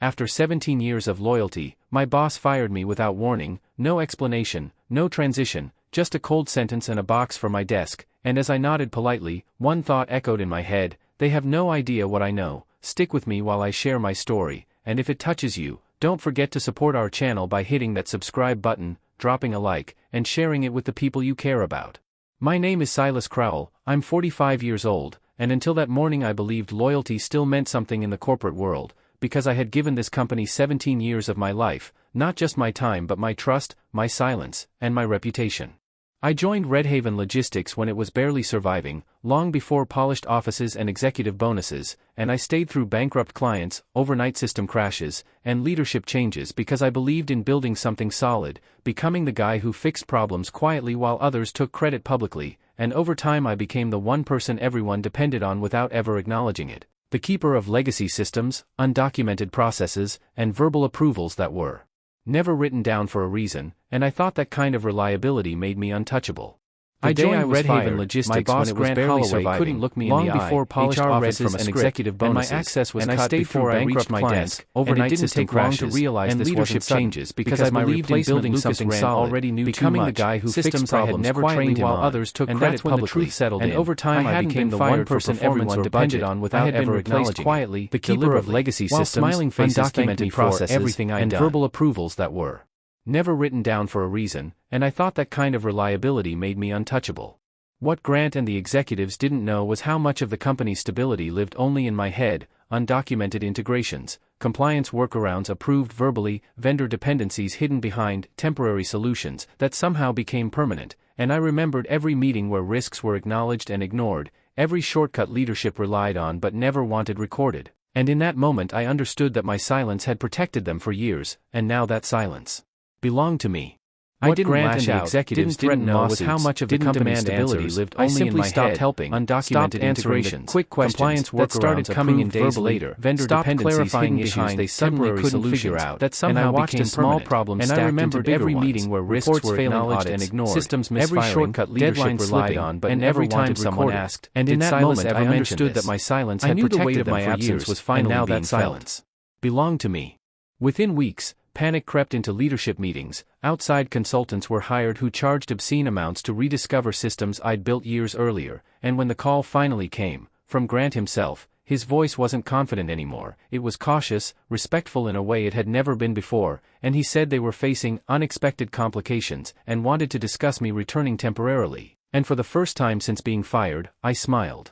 After 17 years of loyalty, my boss fired me without warning, no explanation, no transition, just a cold sentence and a box for my desk, and as I nodded politely, one thought echoed in my head: they have no idea what I know. Stick with me while I share my story, and if it touches you, don't forget to support our channel by hitting that subscribe button, dropping a like, and sharing it with the people you care about. My name is Silas Crowell, I'm 45 years old, and until that morning I believed loyalty still meant something in the corporate world, because I had given this company 17 years of my life, not just my time but my trust, my silence, and my reputation. I joined Redhaven Logistics when it was barely surviving, long before polished offices and executive bonuses, and I stayed through bankrupt clients, overnight system crashes, and leadership changes because I believed in building something solid, becoming the guy who fixed problems quietly while others took credit publicly, and over time I became the one person everyone depended on without ever acknowledging it, the keeper of legacy systems, undocumented processes, and verbal approvals that were never written down for a reason, and I thought that kind of reliability made me untouchable. I joined Redhaven Logistics my boss when it was barely surviving, couldn't look me in the eye, before polished offices and executive bonuses, and my access was cut before I reached my desk, overnight system crashes, and leadership changes because I believed in building something solid, already knew becoming the guy who fixed problems never trained while others took credit publicly, and over time I became the one person everyone depended on without ever acknowledging quietly, the keeper of legacy systems, undocumented processes, and verbal approvals that were never written down for a reason, and I thought that kind of reliability made me untouchable. What Grant and the executives didn't know was how much of the company's stability lived only in my head: undocumented integrations, compliance workarounds approved verbally, vendor dependencies hidden behind temporary solutions that somehow became permanent, and I remembered every meeting where risks were acknowledged and ignored, every shortcut leadership relied on but never wanted recorded, and in that moment I understood that my silence had protected them for years, and now that silence belonged to me. I didn't lash out, executives didn't know was how much of the company's stability lived only in my head: helping, undocumented integrations, quick questions, compliance work started coming in days later, vendor dependencies hidden behind they suddenly couldn't figure out, that somehow became small problems, and I remembered every meeting where risks were acknowledged and ignored, systems misfiring, every shortcut leadership relied on but every time someone asked, and in that moment I understood that my silence had protected them for years, and now that silence belonged to me. Within weeks, panic crept into leadership meetings. Outside consultants were hired who charged obscene amounts to rediscover systems I'd built years earlier, and when the call finally came, from Grant himself, his voice wasn't confident anymore, it was cautious, respectful in a way it had never been before, and he said they were facing unexpected complications and wanted to discuss me returning temporarily. And for the first time since being fired, I smiled.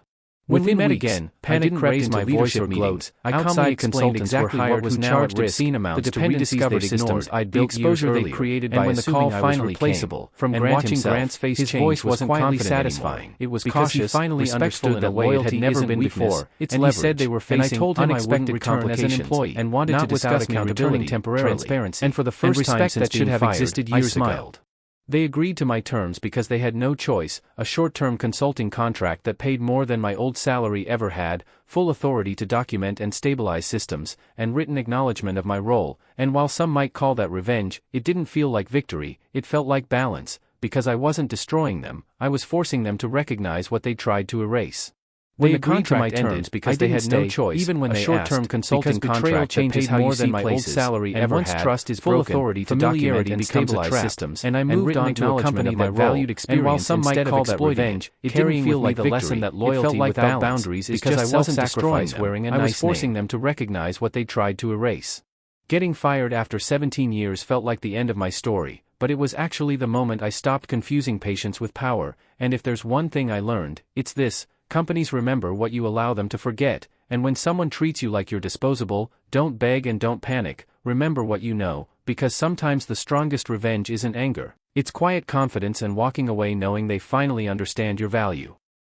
When we met again, panic crept into leadership meetings. I calmly explained exactly what was now at risk, the dependencies they'd ignored, the exposure they created by assuming I was replaceable. From watching Grant's face change, his voice wasn't quietly satisfying. It was cautious, finally understood that loyalty never been before. And he said they were facing unexpected complications and wanted to discuss me returning temporarily. And for the first time since being fired, I smiled. They agreed to my terms because they had no choice: a short-term consulting contract that paid more than my old salary ever had, full authority to document and stabilize systems, and written acknowledgement of my role. And while some might call that revenge, it didn't feel like victory, it felt like balance, because I wasn't destroying them, I was forcing them to recognize what they tried to erase. When the contract ended because they had no choice, even when they short-term consulting contract changes how you see my old salary ever had, trust is full authority to document and stabilize systems, and I moved on to a company that valued experience. And while some might call that revenge, it didn't feel like the lesson that loyalty without boundaries is just self-sacrifice wearing a nice name. I was forcing them to recognize what they tried to erase. Getting fired after 17 years felt like the end of my story, but it was actually the moment I stopped confusing patience with power, and if there's one thing I learned, it's this: companies remember what you allow them to forget, and when someone treats you like you're disposable, don't beg and don't panic, remember what you know, because sometimes the strongest revenge isn't anger, it's quiet confidence and walking away knowing they finally understand your value.